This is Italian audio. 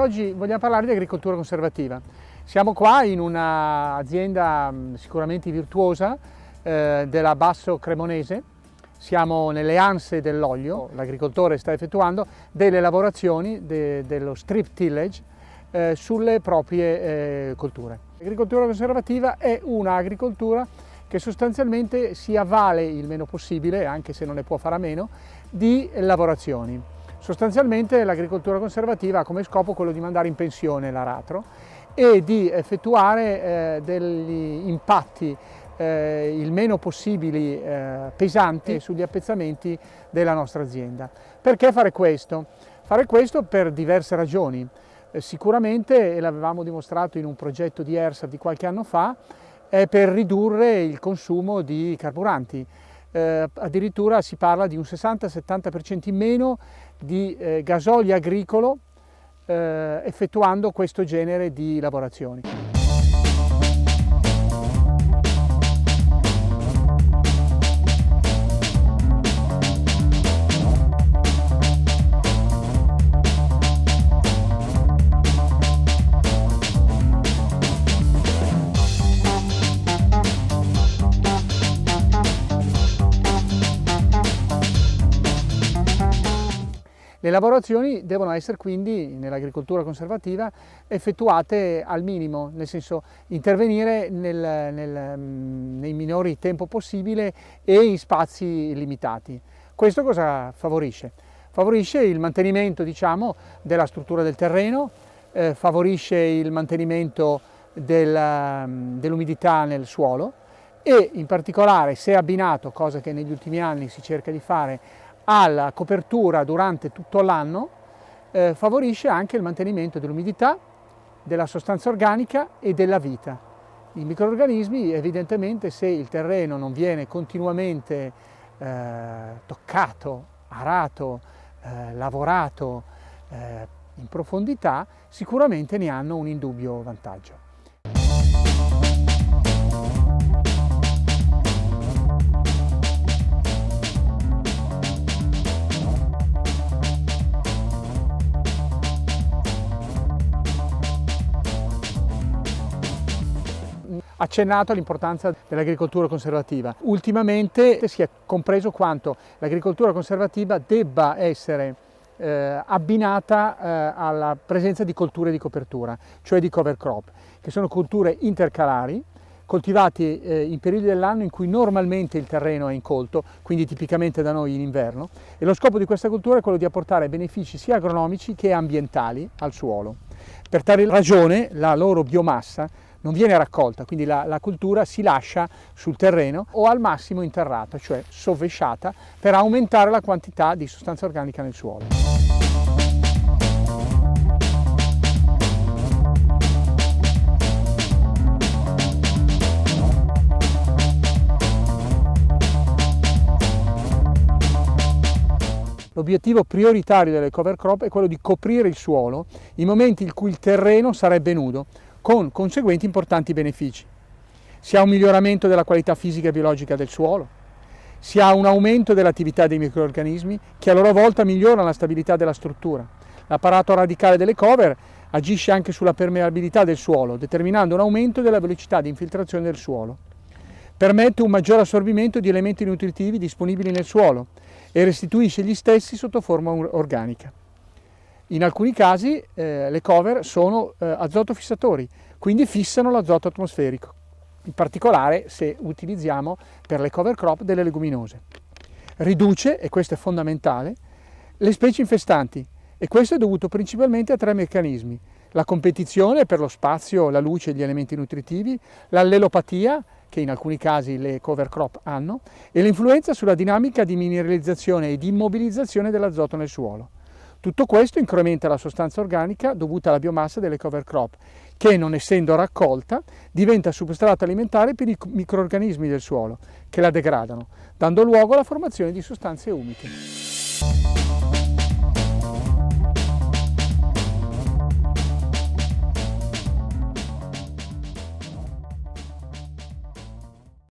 oggi vogliamo parlare di agricoltura conservativa. Siamo qua in un'azienda sicuramente virtuosa della Basso Cremonese. Siamo nelle anse dell'olio. L'agricoltore sta effettuando delle lavorazioni dello strip tillage sulle proprie colture. L'agricoltura conservativa è un'agricoltura che sostanzialmente si avvale il meno possibile, anche se non ne può fare a meno, di lavorazioni. Sostanzialmente l'agricoltura conservativa ha come scopo quello di mandare in pensione l'aratro e di effettuare degli impatti il meno possibili pesanti sugli appezzamenti della nostra azienda. Perché fare questo? Fare questo per diverse ragioni. Sicuramente, e l'avevamo dimostrato in un progetto di ERSA di qualche anno fa, è per ridurre il consumo di carburanti. Addirittura si parla di un 60-70% in meno di gasolio agricolo effettuando questo genere di lavorazioni. Le lavorazioni devono essere quindi, nell'agricoltura conservativa, effettuate al minimo, nel senso intervenire nei minori tempo possibile e in spazi limitati. Questo cosa favorisce? Favorisce il mantenimento, diciamo, della struttura del terreno, favorisce il mantenimento dell'umidità nel suolo e in particolare, se abbinato, cosa che negli ultimi anni si cerca di fare, alla copertura durante tutto l'anno, favorisce anche il mantenimento dell'umidità, della sostanza organica e della vita. I microrganismi, evidentemente, se il terreno non viene continuamente toccato, arato, lavorato in profondità, sicuramente ne hanno un indubbio vantaggio. Accennato all'importanza dell'agricoltura conservativa. Ultimamente si è compreso quanto l'agricoltura conservativa debba essere abbinata alla presenza di colture di copertura, cioè di cover crop, che sono colture intercalari, coltivati in periodi dell'anno in cui normalmente il terreno è incolto, quindi tipicamente da noi in inverno, e lo scopo di questa cultura è quello di apportare benefici sia agronomici che ambientali al suolo. Per tale ragione la loro biomassa non viene raccolta, quindi la cultura si lascia sul terreno o al massimo interrata, cioè sovvesciata, per aumentare la quantità di sostanza organica nel suolo. L'obiettivo prioritario delle cover crop è quello di coprire il suolo in momenti in cui il terreno sarebbe nudo, con conseguenti importanti benefici. Si ha un miglioramento della qualità fisica e biologica del suolo, si ha un aumento dell'attività dei microrganismi che a loro volta migliorano la stabilità della struttura. L'apparato radicale delle cover agisce anche sulla permeabilità del suolo, determinando un aumento della velocità di infiltrazione del suolo. Permette un maggior assorbimento di elementi nutritivi disponibili nel suolo e restituisce gli stessi sotto forma organica. In alcuni casi le cover sono azotofissatori, quindi fissano l'azoto atmosferico, in particolare se utilizziamo per le cover crop delle leguminose. Riduce, e questo è fondamentale, le specie infestanti, e questo è dovuto principalmente a tre meccanismi: la competizione per lo spazio, la luce e gli elementi nutritivi, l'allelopatia, che in alcuni casi le cover crop hanno, e l'influenza sulla dinamica di mineralizzazione e di immobilizzazione dell'azoto nel suolo. Tutto questo incrementa la sostanza organica dovuta alla biomassa delle cover crop, che non essendo raccolta diventa substrato alimentare per i microrganismi del suolo, che la degradano, dando luogo alla formazione di sostanze umiche.